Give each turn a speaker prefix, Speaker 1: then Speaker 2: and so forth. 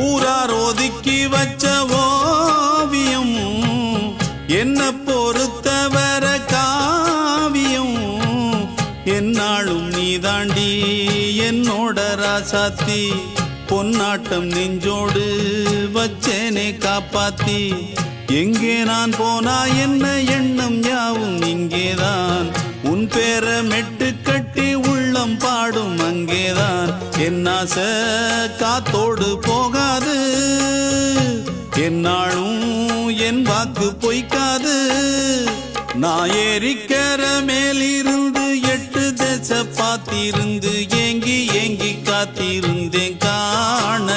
Speaker 1: ஊரார் ஒதுக்கி வச்ச ஓவியம் என்ன பொறுத்தவர காவியம் என்னாலும் நீதாண்டி என்னோட ராசாத்தி பொன்னாட்டம் நெஞ்சோடு வச்சேனே காப்பாத்தி எங்கே நான் போனா என்ன எண்ணம் யாவும் இங்கேதான் உன் பேர மெட்டு கட்டி உள்ளம் பாடும் அங்கேதான் என் ஆசை காத்தோடு போகாது என்னாலும் என் வாக்கு பொய்க்காது நான் ஏறிக்கர மேலிருந்து 8 தேச பாத்திருந்து ஏங்கி ஏங்கி காத்திருந்தேன் காணல்